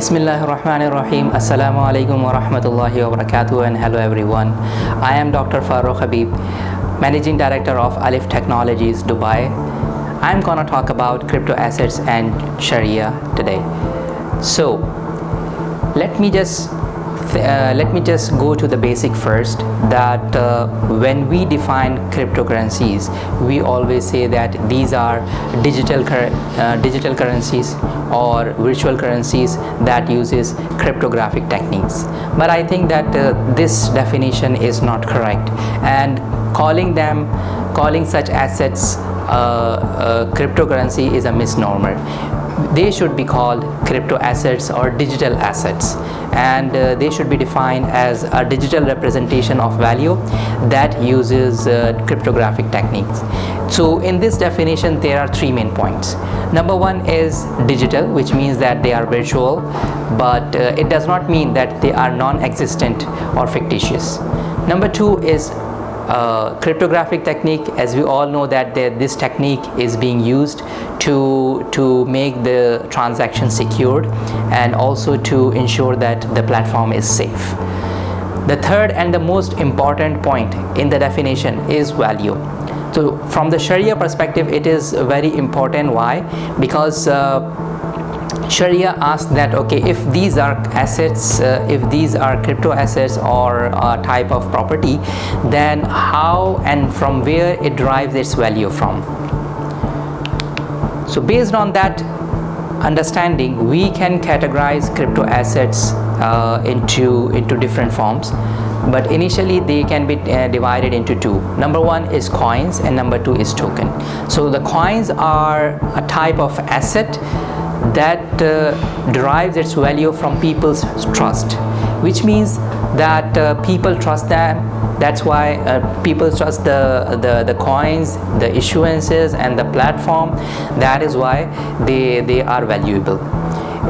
Bismillahirrahmanirrahim. Assalamu alaikum wa rahmatullahi wa barakatuh, and hello everyone. I am Dr. Farrukh Habib, Managing Director of Alif Technologies, Dubai. I'm gonna talk about crypto assets and Sharia today. So let me just go to the basic first, that when we define cryptocurrencies, we always say that these are digital currencies or virtual currencies that uses cryptographic techniques. But I think that this definition is not correct, and calling such assets cryptocurrency is a misnomer. They should be called crypto assets or digital assets, and they should be defined as a digital representation of value that uses cryptographic techniques. So in this definition there are three main points. Number one is digital, which means that they are virtual, but it does not mean that they are non-existent or fictitious. Number two is cryptographic technique. As we all know that this technique is being used to make the transaction secured and also to ensure that the platform is safe. The third and the most important point in the definition is value. So from the Sharia perspective, it is very important. Why? Because Sharia asks that, okay, if these are assets, if these are crypto assets or a type of property, then how and from where it derives its value from. So based on that understanding, we can categorize crypto assets into different forms, but initially they can be divided into two. Number one is coins and number two is token. So the coins are a type of asset that derives its value from people's trust, which means that people trust them. That's why people trust the coins, the issuances and the platform. That is why they are valuable.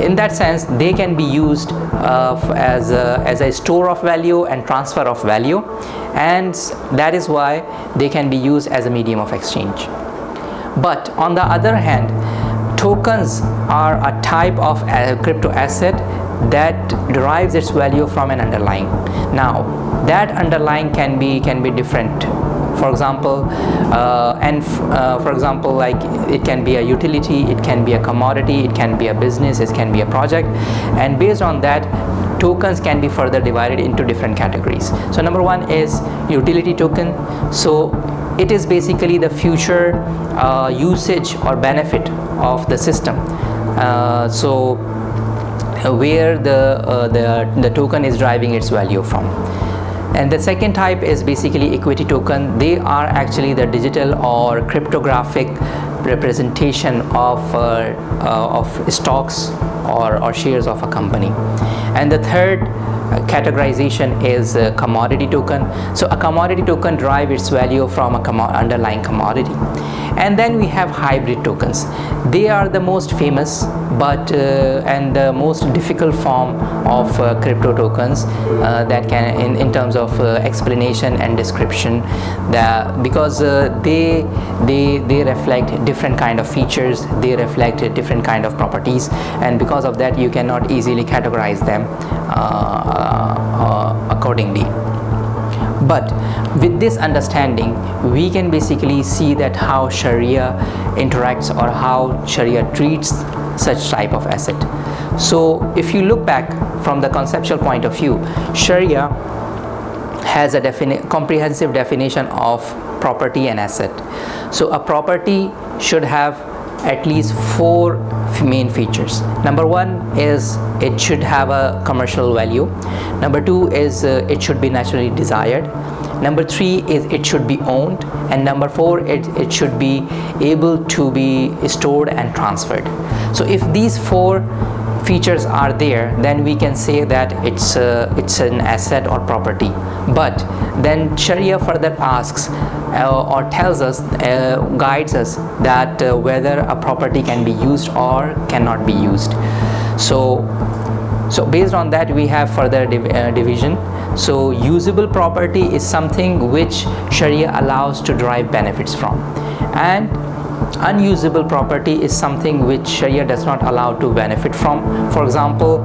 In that sense, they can be used as a store of value and transfer of value, and that is why they can be used as a medium of exchange. But on the other hand, tokens are a type of crypto asset that derives its value from an underlying. Now that underlying can be different. For example, like it can be a utility, it can be a commodity, it can be a business, it can be a project, and based on that, tokens can be further divided into different categories. So number one is utility token. So it is basically the future usage or benefit of the system. So where the token is driving its value from. And the second type is basically equity token. They are actually the digital or cryptographic representation of stocks or shares of a company. And the third categorization is a commodity token. So a commodity token derives its value from a underlying commodity. And then we have hybrid tokens. They are the most famous but and the most difficult form of crypto tokens that can in terms of explanation and description, because they reflect different kind of features, they reflect different kind of properties, and because of that you cannot easily categorize them accordingly. But with this understanding, we can basically see that how Sharia interacts or how Sharia treats such type of asset. So if you look back from the conceptual point of view, Sharia has a comprehensive definition of property and asset. So a property should have at least four main features. Number one is it should have a commercial value. Number two is it should be naturally desired. Number three is it should be owned, and number four it should be able to be stored and transferred. So if these four features are there, then we can say that it's an asset or property. But then Sharia further asks or tells us, guides us that whether a property can be used or cannot be used. So based on that we have further division. So usable property is something which Sharia allows to derive benefits from, and unusable property is something which Sharia does not allow to benefit from. For example,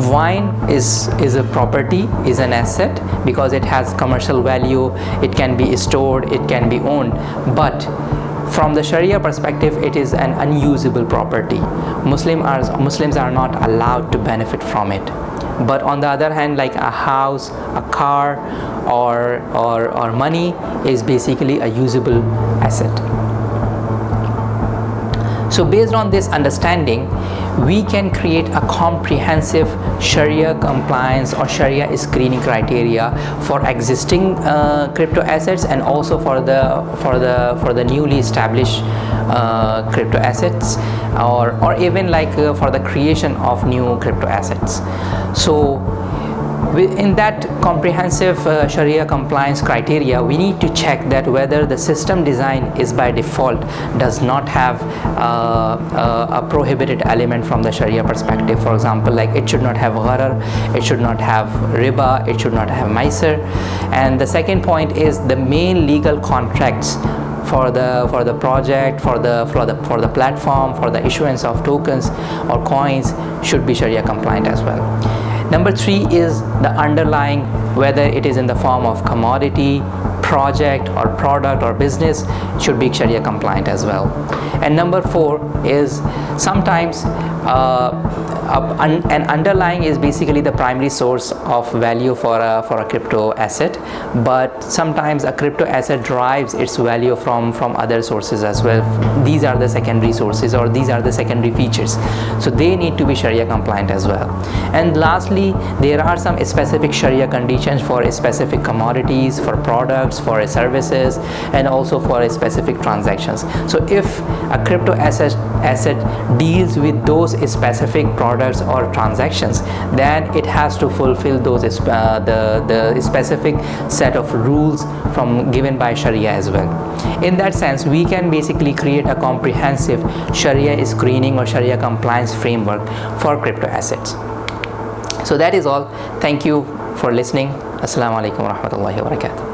wine is a property, is an asset, because it has commercial value, it can be stored, it can be owned, but from the Sharia perspective it is an unusable property. Muslims are not allowed to benefit from it. But on the other hand, like a house, a car, or money is basically a usable asset. So based on this understanding, we can create a comprehensive Sharia compliance or Sharia screening criteria for existing crypto assets, and also for the newly established crypto assets, or even like for the creation of new crypto assets. So in that comprehensive Sharia compliance criteria, we need to check that whether the system design is by default does not have a prohibited element from the Sharia perspective. For example, like it should not have gharar, it should not have riba, it should not have maisir. And the second point is the main legal contracts for the project, for the platform, for the issuance of tokens or coins should be Sharia compliant as well. Number 3 is the underlying, whether it is in the form of commodity, project or product or business, should be Sharia compliant as well. And number 4 is sometimes an underlying is basically the primary source of value for a crypto asset, but sometimes a crypto asset derives its value from other sources as well. These are the secondary sources, or these are the secondary features, so they need to be Sharia compliant as well. And lastly, there are some specific Sharia conditions for specific commodities, for products, for services, and also for specific transactions. So if a crypto asset deals with those specific products or transactions, then it has to fulfill those the specific set of rules given by Sharia as well. In that sense, we can basically create a comprehensive Sharia screening or Sharia compliance framework for crypto assets. So that is all. Thank you for listening. Assalamu alaikum wa rahmatullahi wa barakatuh.